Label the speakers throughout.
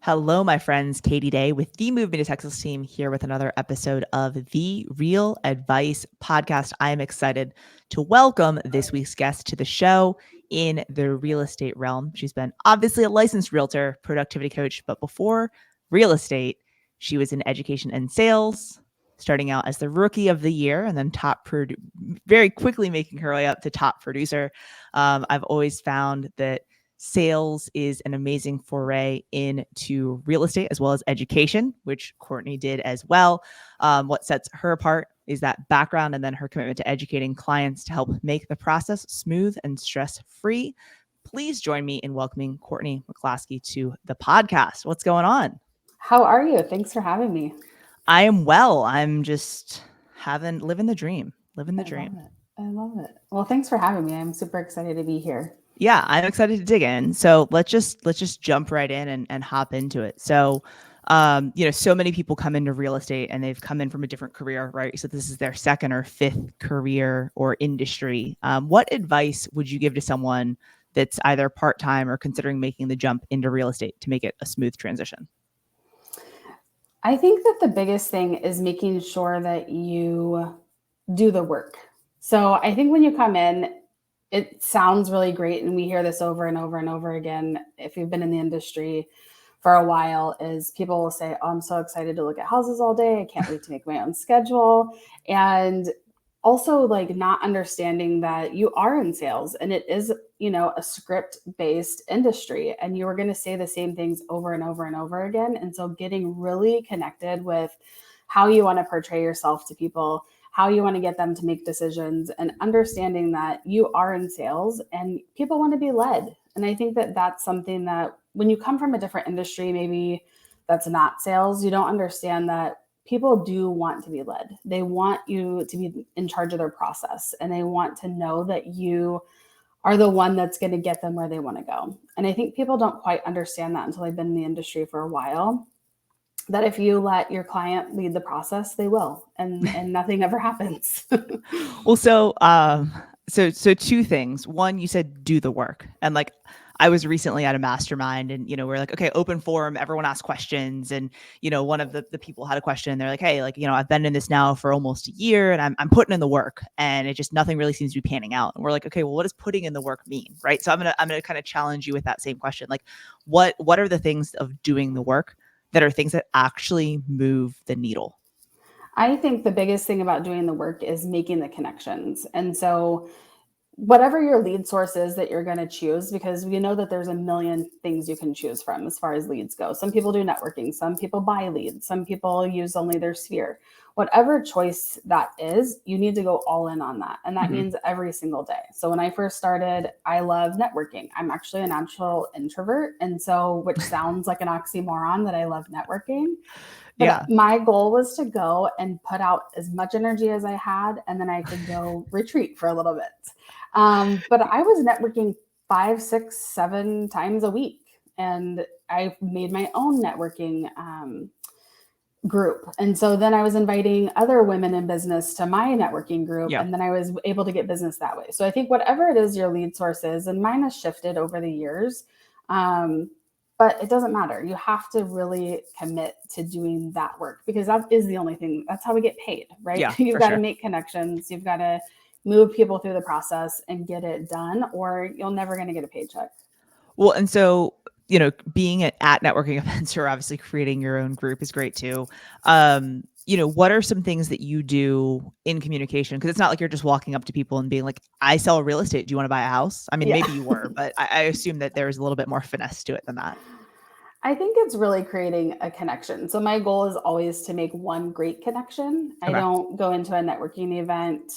Speaker 1: Hello, my friends. Katie Day with the Movement to Texas team here with another episode of the Real Advice podcast. I am excited to welcome this week's guest to the show in the real estate realm. She's been obviously a licensed realtor, productivity coach, but before real estate, she was in education and sales, starting out as the rookie of the year and then very quickly making her way up to top producer. I've always found that sales is an amazing foray into real estate as well as education, which Courtney did as well. What sets her apart is that background and then her commitment to educating clients to help make the process smooth and stress-free. Please join me in welcoming Courtney McClasky to the podcast. What's going on?
Speaker 2: How are you? Thanks for having me.
Speaker 1: I am well. I'm just living the dream.
Speaker 2: I love it. Well, thanks for having me. I'm super excited to be here.
Speaker 1: Yeah, I'm excited to dig in. So let's just jump right in and hop into it. So, so many people come into real estate and they've come in from a different career, right? So this is their second or fifth career or industry. What advice would you give to someone that's either part-time or considering making the jump into real estate to make it a smooth transition?
Speaker 2: I think that the biggest thing is making sure that you do the work. So I think when you come in, it sounds really great. And we hear this over and over and over again. If you've been in the industry for a while, is people will say, oh, I'm so excited to look at houses all day. I can't wait to make my own schedule. And also like not understanding that you are in sales and it is, a script based industry and you are going to say the same things over and over and over again. And so getting really connected with how you want to portray yourself to people, how you want to get them to make decisions, and understanding that you are in sales and people want to be led. And I think that that's something that when you come from a different industry, maybe that's not sales, you don't understand that people do want to be led. They want you to be in charge of their process and they want to know that you are the one that's going to get them where they want to go. And I think people don't quite understand that until they've been in the industry for a while, that if you let your client lead the process, they will, and nothing ever happens.
Speaker 1: Well, so two things. One, you said do the work. And like I was recently at a mastermind and, we're like, okay, open forum, everyone asks questions. And, one of the people had a question and they're like, hey, like, I've been in this now for almost a year and I'm putting in the work and it just, nothing really seems to be panning out. And we're like, okay, well, what does putting in the work mean? Right. So I'm going to kind of challenge you with that same question. Like what are the things of doing the work that are things that actually move the needle?
Speaker 2: I think the biggest thing about doing the work is making the connections. And so whatever your lead source is that you're going to choose, because we know that there's a million things you can choose from as far as leads go. Some people do networking, some people buy leads, some people use only their sphere. Whatever choice that is, you need to go all in on that. And that means every single day. So when I first started, I love networking. I'm actually a natural introvert. And so, which sounds like an oxymoron that I love networking. But my goal was to go and put out as much energy as I had, and then I could go retreat for a little bit. But I was networking 5, 6, 7 times a week. And I made my own networking group. And so then I was inviting other women in business to my networking group. And then I was able to get business that way. So I think whatever it is your lead source is, and mine has shifted over the years, but it doesn't matter. You have to really commit to doing that work because that is the only thing. That's how we get paid, right?
Speaker 1: Yeah,
Speaker 2: You've got to make connections. You've got to move people through the process and get it done, or you're never going to get a paycheck.
Speaker 1: Well, and so, being at networking events or obviously creating your own group is great too. What are some things that you do in communication? Because it's not like you're just walking up to people and being like, I sell real estate. Do you want to buy a house? I mean, maybe you were, but I assume that there's a little bit more finesse to it than that.
Speaker 2: I think it's really creating a connection. So my goal is always to make one great connection. Okay. I don't go into a networking event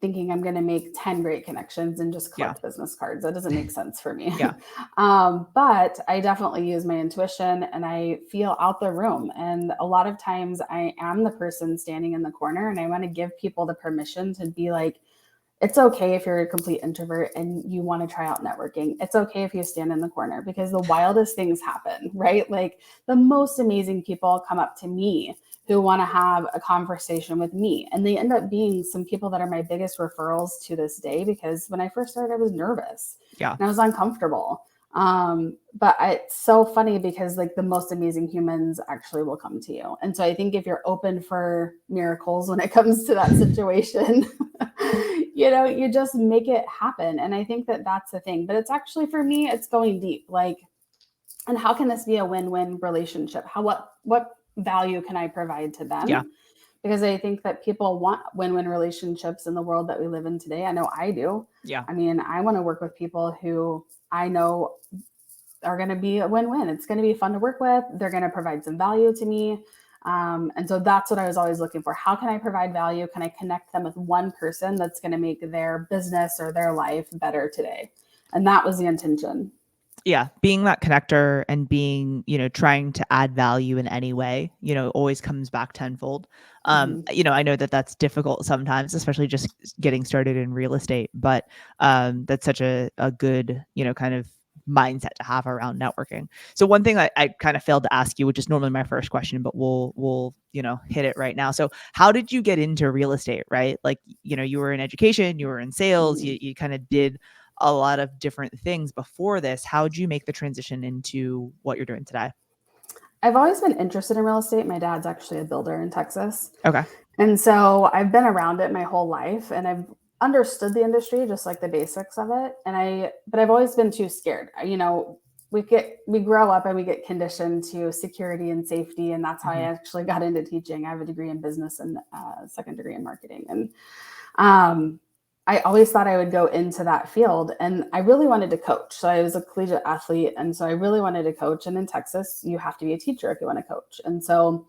Speaker 2: thinking I'm going to make 10 great connections and just collect business cards. That doesn't make sense for me. But I definitely use my intuition and I feel out the room. And a lot of times I am the person standing in the corner and I want to give people the permission to be like, it's okay if you're a complete introvert and you want to try out networking. It's okay if you stand in the corner because the wildest things happen, right? Like the most amazing people come up to me who want to have a conversation with me. And they end up being some people that are my biggest referrals to this day, because when I first started, I was nervous and I was uncomfortable. But it's so funny because like the most amazing humans actually will come to you. And so I think if you're open for miracles when it comes to that situation, you just make it happen. And I think that that's the thing. But it's actually for me, it's going deep. Like, and how can this be a win-win relationship? What value can I provide to
Speaker 1: Yeah.
Speaker 2: them? Because I think that people want win-win relationships in the world that we live in today. I know I do.
Speaker 1: Yeah.
Speaker 2: I mean, I want to work with people who I know are going to be a win-win. It's going to be fun to work with. They're going to provide some value to me. And so that's what I was always looking for. How can I provide value? Can I connect them with one person that's going to make their business or their life better today? And that was the intention.
Speaker 1: Yeah, being that connector and being, trying to add value in any way, always comes back tenfold.
Speaker 2: Mm-hmm.
Speaker 1: I know that that's difficult sometimes, especially just getting started in real estate, but that's such a good, kind of mindset to have around networking. So one thing I kind of failed to ask you, which is normally my first question, but we'll hit it right now. So how did you get into real estate, right? Like, you were in education, you were in sales,
Speaker 2: Mm-hmm.
Speaker 1: you kind of did a lot of different things before this. How'd you make the transition into what you're doing today?
Speaker 2: I've always been interested in real estate. My dad's actually a builder in Texas.
Speaker 1: Okay.
Speaker 2: And so I've been around it my whole life and I've understood the industry, just like the basics of it. But I've always been too scared. We grow up and we get conditioned to security and safety. And that's how I
Speaker 1: Hmm.
Speaker 2: actually got into teaching. I have a degree in business and second degree in marketing. And um, I always thought I would go into that field and I really wanted to coach. So I was a collegiate athlete. And so I really wanted to coach. And in Texas, you have to be a teacher if you want to coach. And so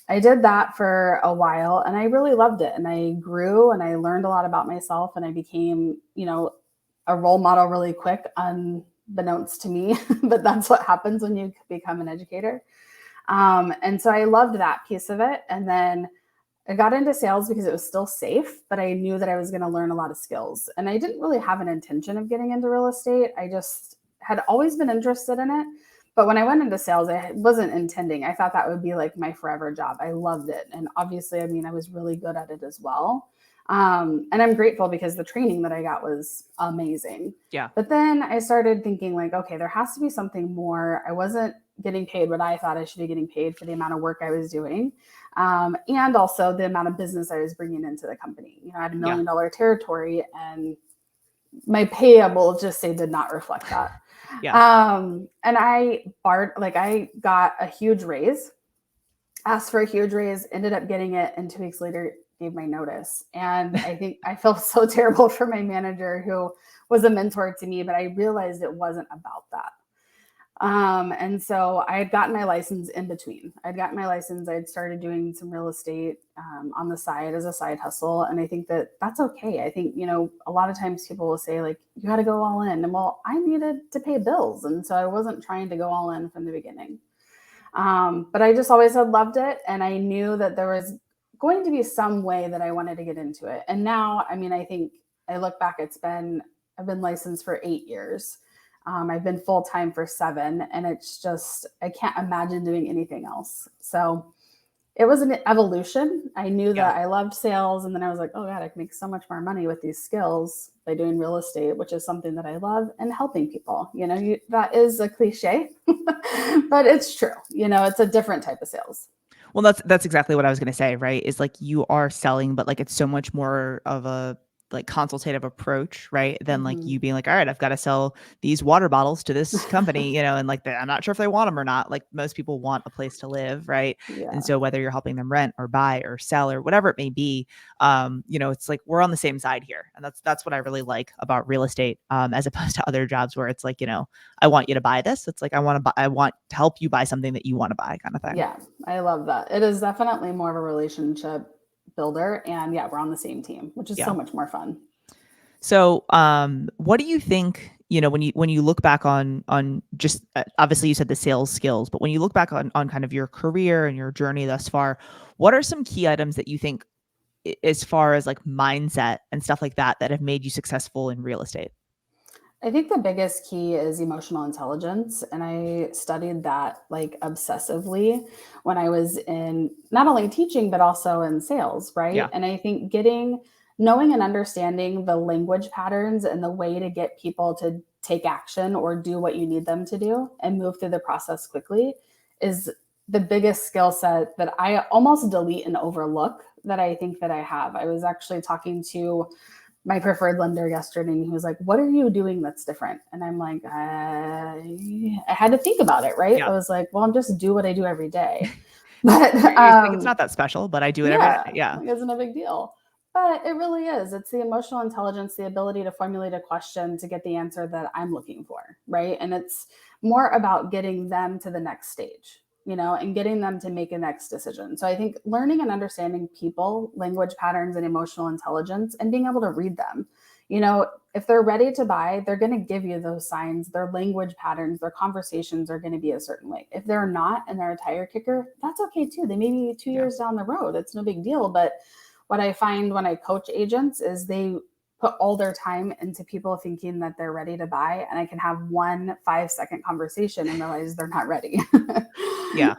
Speaker 2: I did that for a while and I really loved it. And I grew and I learned a lot about myself and I became, a role model really quick, unbeknownst to me. But that's what happens when you become an educator. And so I loved that piece of it. And then I got into sales because it was still safe, but I knew that I was going to learn a lot of skills. And I didn't really have an intention of getting into real estate. I just had always been interested in it. But when I went into sales, I wasn't intending. I thought that would be like my forever job. I loved it. And obviously, I mean, I was really good at it as well. And I'm grateful because the training that I got was amazing.
Speaker 1: Yeah.
Speaker 2: But then I started thinking, like, okay, there has to be something more. I wasn't getting paid what I thought I should be getting paid for the amount of work I was doing. And also the amount of business I was bringing into the company. I had $1
Speaker 1: Yeah.
Speaker 2: million territory and my pay, I will just say, did not reflect that.
Speaker 1: Yeah.
Speaker 2: And I got a huge raise, asked for a huge raise, ended up getting it, and 2 weeks later gave my notice. And I think I felt so terrible for my manager who was a mentor to me, but I realized it wasn't about that. And so I had gotten my license in between. I'd gotten my license. I'd started doing some real estate on the side as a side hustle. And I think that that's okay. I think, a lot of times people will say, like, you got to go all in. And well, I needed to pay bills. And so I wasn't trying to go all in from the beginning. But I just always had loved it. And I knew that there was going to be some way that I wanted to get into it. And now, I mean, I think I look back, I've been licensed for 8 years. I've been full-time for 7, and it's just, I can't imagine doing anything else. So it was an evolution. I knew
Speaker 1: Yeah.
Speaker 2: that I loved sales, and then I was like, oh God, I can make so much more money with these skills by doing real estate, which is something that I love, and helping people. That is a cliche, but it's true. It's a different type of sales.
Speaker 1: Well, that's exactly what I was going to say, right? Is like you are selling, but like it's so much more of a like consultative approach, right? Than like
Speaker 2: Mm-hmm.
Speaker 1: you being like, all right, I've got to sell these water bottles to this company, and like I'm not sure if they want them or not. Like most people want a place to live, right? And
Speaker 2: Yeah.
Speaker 1: so whether you're helping them rent or buy or sell or whatever it may be, it's like we're on the same side here, and that's what I really like about real estate, as opposed to other jobs where it's like, I want you to buy this. It's like I want to help you buy something that you want to buy, kind of thing.
Speaker 2: Yeah, I love that. It is definitely more of a relationship builder. And yeah, we're on the same team, which is so
Speaker 1: Yeah.
Speaker 2: much more fun.
Speaker 1: So, what do you think? When you look back on just obviously you said the sales skills, but when you look back on kind of your career and your journey thus far, what are some key items that you think, as far as like mindset and stuff like that, that have made you successful in real estate?
Speaker 2: I think the biggest key is emotional intelligence. And I studied that like obsessively when I was in not only teaching, but also in sales, right?
Speaker 1: Yeah.
Speaker 2: And I think knowing and understanding the language patterns and the way to get people to take action or do what you need them to do and move through the process quickly is the biggest skill set that I almost delete and overlook that I think that I have. I was actually talking to my preferred lender yesterday, and he was like, "What are you doing that's different?" And I'm like, I had to think about it, right?
Speaker 1: Yeah.
Speaker 2: I was like, well, I'm just do what I do every day. But
Speaker 1: You're like, it's not that special, but I do it every day. Yeah.
Speaker 2: like, isn't a big deal. But it really is. It's the emotional intelligence, the ability to formulate a question to get the answer that I'm looking for, right? And it's more about getting them to the next stage, and getting them to make a next decision. So I think learning and understanding people, language patterns, and emotional intelligence, and being able to read them. If they're ready to buy, they're going to give you those signs. Their language patterns, their conversations are going to be a certain way. If they're not and they're a tire kicker, that's okay too. They may be 2 years down the road. It's no big deal. But what I find when I coach agents is they put all their time into people thinking that they're ready to buy, and I can have 1 5-second conversation and realize they're not ready.
Speaker 1: Yeah.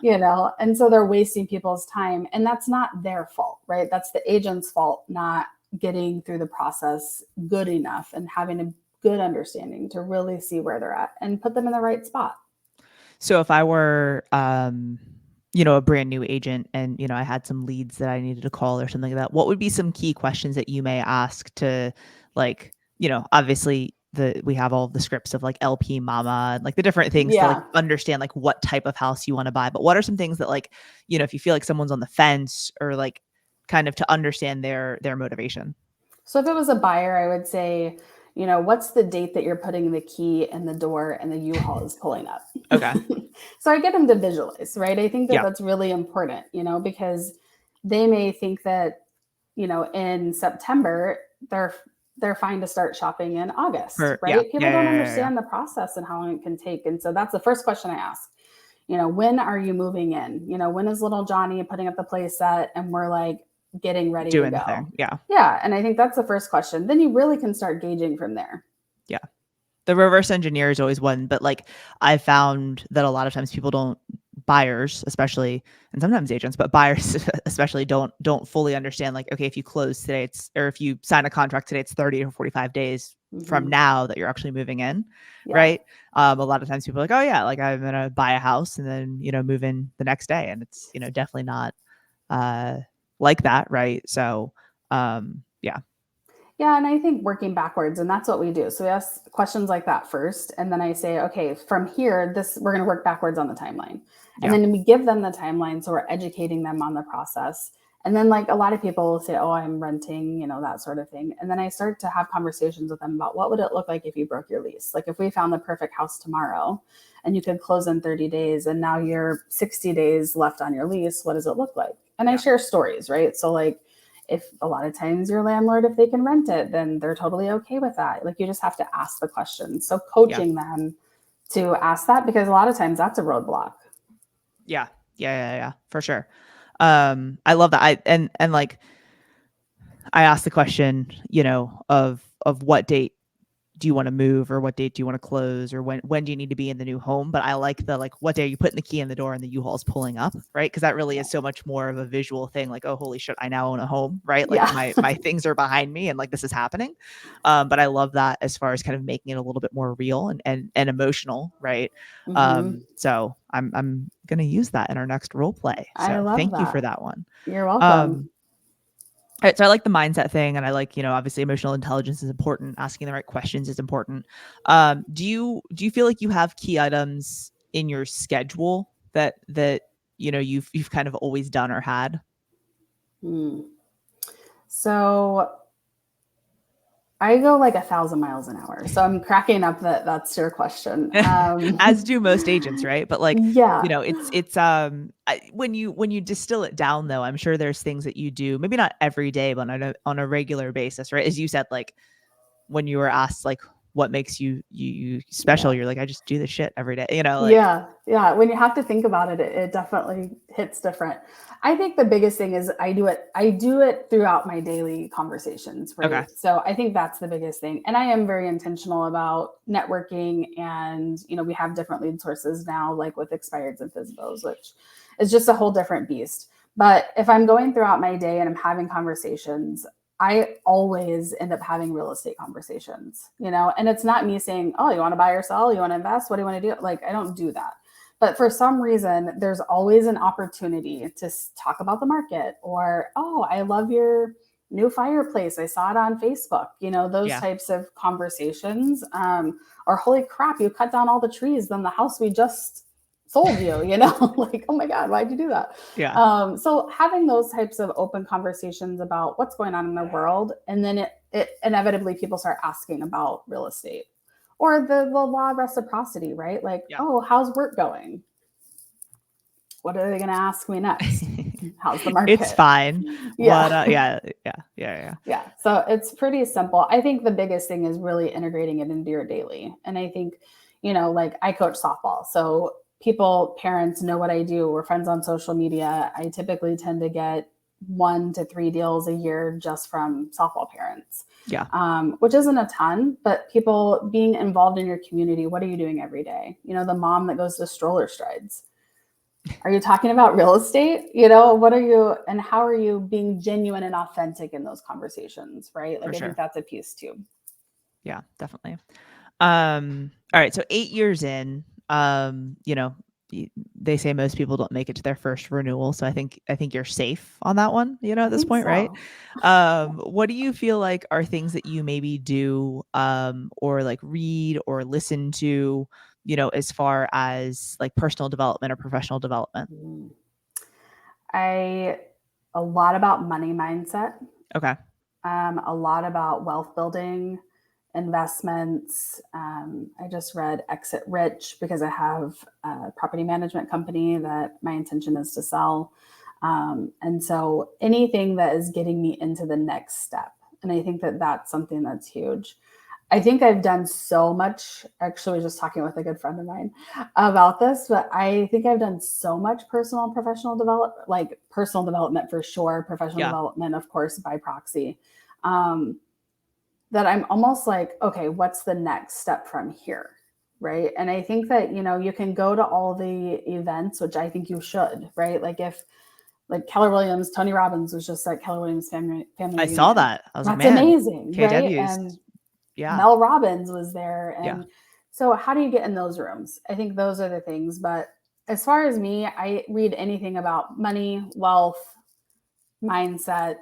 Speaker 2: And so they're wasting people's time, and that's not their fault, right? That's the agent's fault, not getting through the process good enough and having a good understanding to really see where they're at and put them in the right spot.
Speaker 1: So if I were, a brand new agent and, I had some leads that I needed to call or something like that, what would be some key questions that you may ask to, like, obviously we have all the scripts of like LP Mama and like the different things to like understand like what type of house you want to buy. But what are some things that like, if you feel like someone's on the fence or like kind of to understand their motivation?
Speaker 2: So if it was a buyer, I would say, what's the date that you're putting the key in the door and the U-Haul is pulling up?
Speaker 1: Okay.
Speaker 2: So I get them to visualize, right? I think that that's really important, because they may think that, in September, they're fine to start shopping in August, right? People don't understand the process and how long it can take. And so that's the first question I ask. When are you moving in? When is little Johnny putting up the play set and we're like getting ready to go? Yeah. And I think that's the first question. Then you really can start gauging from there.
Speaker 1: Yeah. The reverse engineer is always one, but like I found that a lot of times buyers, especially, and sometimes agents, but buyers especially don't fully understand like, okay, if you close today, or if you sign a contract today, it's 30 or 45 days from now that you're actually moving in. Right. A lot of times people are like, oh yeah, like I'm going to buy a house and then, move in the next day. And it's, definitely not like that. Right. So, yeah.
Speaker 2: Yeah. And I think working backwards, and that's what we do. So we ask questions like that first. And then I say, okay, from here, we're going to work backwards on the timeline. And then we give them the timeline. So we're educating them on the process. And then like a lot of people will say, oh, I'm renting, that sort of thing. And then I start to have conversations with them about what would it look like if you broke your lease? Like if we found the perfect house tomorrow and you could close in 30 days and now you're 60 days left on your lease, what does it look like? And I share stories, right? So like, if a lot of times your landlord, if they can rent it, then they're totally okay with that. Like you just have to ask the questions. So coaching them to ask that, because a lot of times that's a roadblock.
Speaker 1: Yeah, for sure. I love that. And like, I asked the question, of what date do you want to move, or what date do you want to close, or when do you need to be in the new home? But I like the, like, what day are you putting the key in the door and the U-Haul's pulling up, right? Because that really is so much more of a visual thing. Like, oh, holy shit, I now own a home, right? Like my things are behind me and like this is happening. But I love that as far as kind of making it a little bit more real and emotional, right? So I'm gonna use that in our next role play. So thank you for that one.
Speaker 2: You're welcome.
Speaker 1: All right, so I like the mindset thing, and I like, obviously emotional intelligence is important. Asking the right questions is important. Do you feel like you have key items in your schedule that you've kind of always done or had?
Speaker 2: So I go like 1,000 miles an hour. So I'm cracking up that that's your question.
Speaker 1: As do most agents, right? But like, it's when you distill it down though, I'm sure there's things that you do, maybe not every day, but on a regular basis, right? As you said, like when you were asked like what makes you special, you're like, I just do this shit every day, like,
Speaker 2: yeah. When you have to think about it, it definitely hits different. I think the biggest thing is I do it throughout my daily conversations, right?
Speaker 1: Okay.
Speaker 2: So I think that's the biggest thing. And I am very intentional about networking, and we have different lead sources now, like with expireds and FSBOs, which is just a whole different beast. But if I'm going throughout my day and I'm having conversations, I always end up having real estate conversations, and it's not me saying, oh, you want to buy or sell? You want to invest? What do you want to do? Like, I don't do that. But for some reason, there's always an opportunity to talk about the market, or, oh, I love your new fireplace. I saw it on Facebook, those types of conversations. Or, holy crap, you cut down all the trees than the house we just sold you, like, oh my God, why'd you do that?
Speaker 1: Yeah.
Speaker 2: So having those types of open conversations about what's going on in the world, and then it inevitably people start asking about real estate. Or the law of reciprocity, right? Like, oh, how's work going? What are they going to ask me next? How's the market?
Speaker 1: It's fine.
Speaker 2: Yeah.
Speaker 1: Yeah.
Speaker 2: So it's pretty simple. I think the biggest thing is really integrating it into your daily. And I think, like I coach softball. So parents know what I do. We're friends on social media. I typically tend to get 1 to 3 deals a year just from softball parents.
Speaker 1: Yeah.
Speaker 2: Which isn't a ton, but people being involved in your community. What are you doing every day? The mom that goes to stroller strides. Are you talking about real estate? What are you, and how are you being genuine and authentic in those conversations? Right. Like, I think that's a piece too.
Speaker 1: Yeah, definitely. All right. So 8 years in, they say most people don't make it to their first renewal. So I think you're safe on that one, at this point, right? What do you feel like are things that you maybe do, or like read or listen to, as far as like personal development or professional development?
Speaker 2: A lot about money mindset.
Speaker 1: Okay.
Speaker 2: A lot about wealth building, investments. I just read Exit Rich because I have a property management company that my intention is to sell. And so anything that is getting me into the next step. And I think that that's something that's huge. I think I've done so much. Actually, I was just talking with a good friend of mine about this, but I think I've done so much personal and professional development, like personal development for sure, professional development, of course, by proxy, that I'm almost like, okay, what's the next step from here? Right. And I think that, you can go to all the events, which I think you should, right? Like Keller Williams, Tony Robbins was just at Keller Williams family
Speaker 1: I
Speaker 2: reunion.
Speaker 1: saw that. I was
Speaker 2: That's
Speaker 1: like, man,
Speaker 2: amazing.
Speaker 1: KW's,
Speaker 2: right. And Mel Robbins was there. And so how do you get in those rooms? I think those are the things. But as far as me, I read anything about money, wealth, mindset,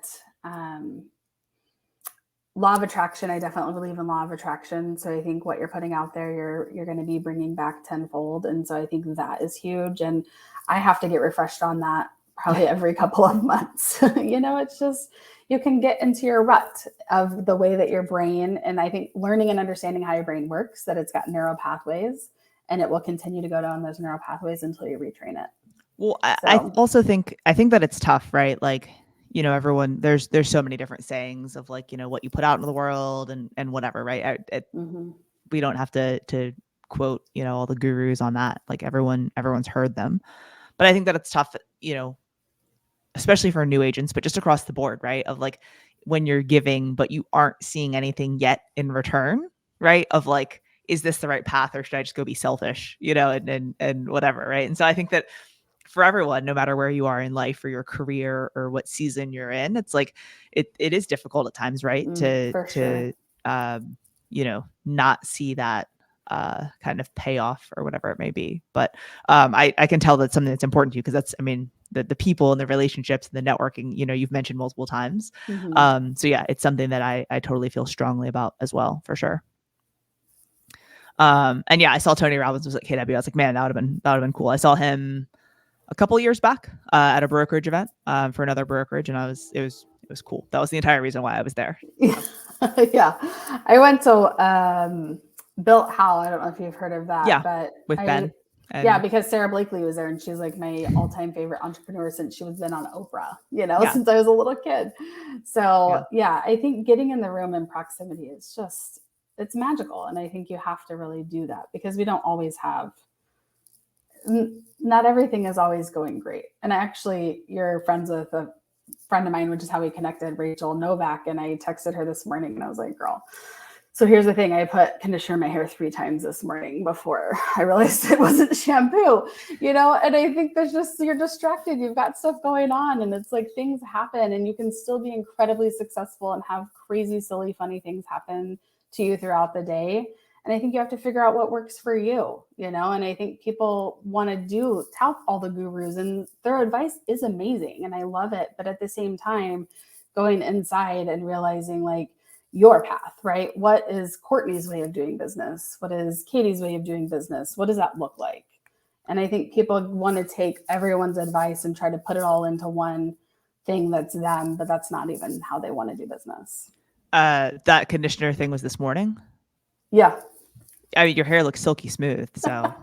Speaker 2: law of attraction. I definitely believe in law of attraction. So I think what you're putting out there, you're going to be bringing back tenfold. And so I think that is huge. And I have to get refreshed on that probably every couple of months. It's just, you can get into your rut of the way that your brain, and I think learning and understanding how your brain works, that it's got neural pathways, and it will continue to go down those neural pathways until you retrain it.
Speaker 1: Well, I also think that it's tough, right? Like, everyone, there's so many different sayings of like, what you put out into the world and whatever, right? We don't have to quote, all the gurus on that. Like everyone's heard them, but I think that it's tough, especially for new agents, but just across the board, right? Of like when you're giving, but you aren't seeing anything yet in return, right? Of like, is this the right path, or should I just go be selfish, and whatever, right? And so I think that for everyone, no matter where you are in life or your career or what season you're in, it's like it is difficult at times, right? To not see that kind of payoff or whatever it may be. But I can tell that's something that's important to you, because that's, the people and the relationships and the networking, you've mentioned multiple times. So yeah, it's something that I totally feel strongly about as well, for sure. And yeah, I saw Tony Robbins was at KW. I was like, man, that would have been cool. I saw him a couple of years back at a brokerage event for another brokerage, and it was cool. That was the entire reason why I was there.
Speaker 2: Yeah, I went to Built How. I don't know if you've heard of that.
Speaker 1: Yeah,
Speaker 2: but
Speaker 1: with Ben.
Speaker 2: Because Sarah Blakely was there, and she's like my all-time favorite entrepreneur since she was been on Oprah, since I was a little kid. So I think getting in the room in proximity is just, it's magical. And I think you have to really do that, because we don't always have, not everything is always going great. And actually, you're friends with a friend of mine, which is how we connected, Rachel Novak. And I texted her this morning and I was like, girl, So here's the thing, I put conditioner in my hair 3 times this morning before I realized it wasn't shampoo, and I think there's just, you're distracted, you've got stuff going on, and it's like things happen, and you can still be incredibly successful and have crazy, silly, funny things happen to you throughout the day. And I think you have to figure out what works for you, and I think people want to tout all the gurus, and their advice is amazing and I love it. But at the same time, going inside and realizing like, your path, right? What is Courtney's way of doing business? What is Katie's way of doing business? What does that look like? And I think people want to take everyone's advice and try to put it all into one thing that's them, but that's not even how they want to do business.
Speaker 1: That conditioner thing was this morning.
Speaker 2: Yeah.
Speaker 1: I mean, your hair looks silky smooth, so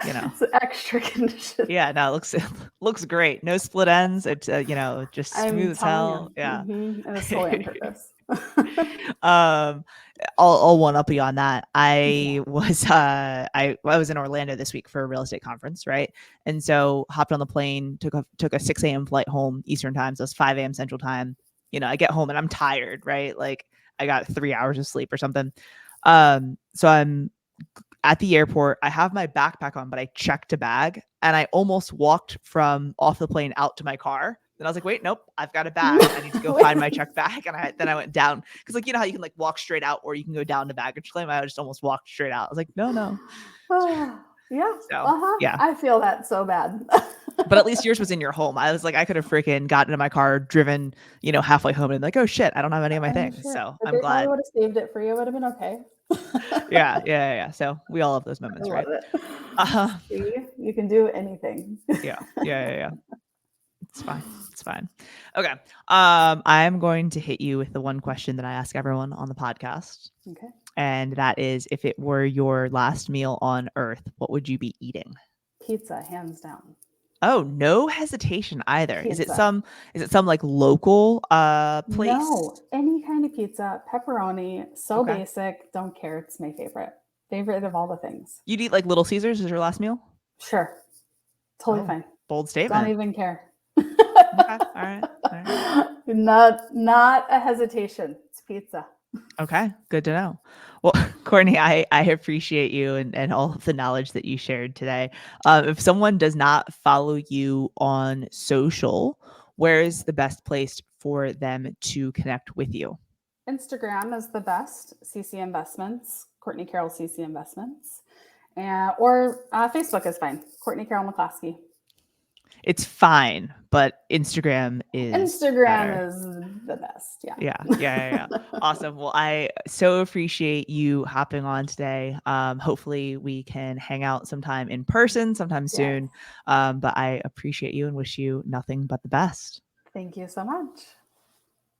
Speaker 2: It's extra conditioner.
Speaker 1: Yeah, no, it looks great. No split ends. It's just smooth as hell. Yeah.
Speaker 2: It was totally on purpose.
Speaker 1: I'll one up you on that. I was in Orlando this week for a real estate conference, right? And so hopped on the plane, took a 6 a.m. flight home Eastern time, so it's 5 a.m. Central time. I get home and I'm tired, right? Like I got 3 hours of sleep or something. So I'm at the airport. I have my backpack on, but I checked a bag and I almost walked from off the plane out to my car. Then I was like, wait, nope, I've got a bag. I need to go find my checked bag. And then I went down because how you can like walk straight out or you can go down to baggage claim. I just almost walked straight out. I was like, no.
Speaker 2: Yeah.
Speaker 1: So, yeah.
Speaker 2: I feel that so bad.
Speaker 1: But at least yours was in your home. I was like, I could have freaking gotten in my car, driven, halfway home and like, oh shit, I don't have any of my things. Sure. So I'm glad.
Speaker 2: I would have saved it for you. It would have been okay.
Speaker 1: Yeah. So we all have those moments, right?
Speaker 2: See, you can do anything.
Speaker 1: Yeah. It's fine. Okay. I'm going to hit you with the one question that I ask everyone on the podcast.
Speaker 2: Okay.
Speaker 1: And that is, if it were your last meal on earth, what would you be eating?
Speaker 2: Pizza, hands down.
Speaker 1: Oh, no hesitation either. Pizza. Is it some like local place?
Speaker 2: No, any kind of pizza, pepperoni, okay. Basic, don't care. It's my favorite of all the things.
Speaker 1: You'd eat like Little Caesars as your last meal?
Speaker 2: Sure. Totally fine.
Speaker 1: Bold statement.
Speaker 2: Don't even care.
Speaker 1: Okay. All right.
Speaker 2: Not a hesitation. It's pizza.
Speaker 1: Okay. Good to know. Well, Courtney, I appreciate you and all of the knowledge that you shared today. If someone does not follow you on social, where is the best place for them to connect with you?
Speaker 2: Instagram is the best. CC Investments, Courtney Carroll CC Investments, or Facebook is fine. Courtney Carroll McClasky.
Speaker 1: It's fine, but Instagram is
Speaker 2: the best.
Speaker 1: Yeah. Awesome. Well, I so appreciate you hopping on today. Hopefully we can hang out sometime in person sometime soon. But I appreciate you and wish you nothing but the best.
Speaker 2: Thank you so much.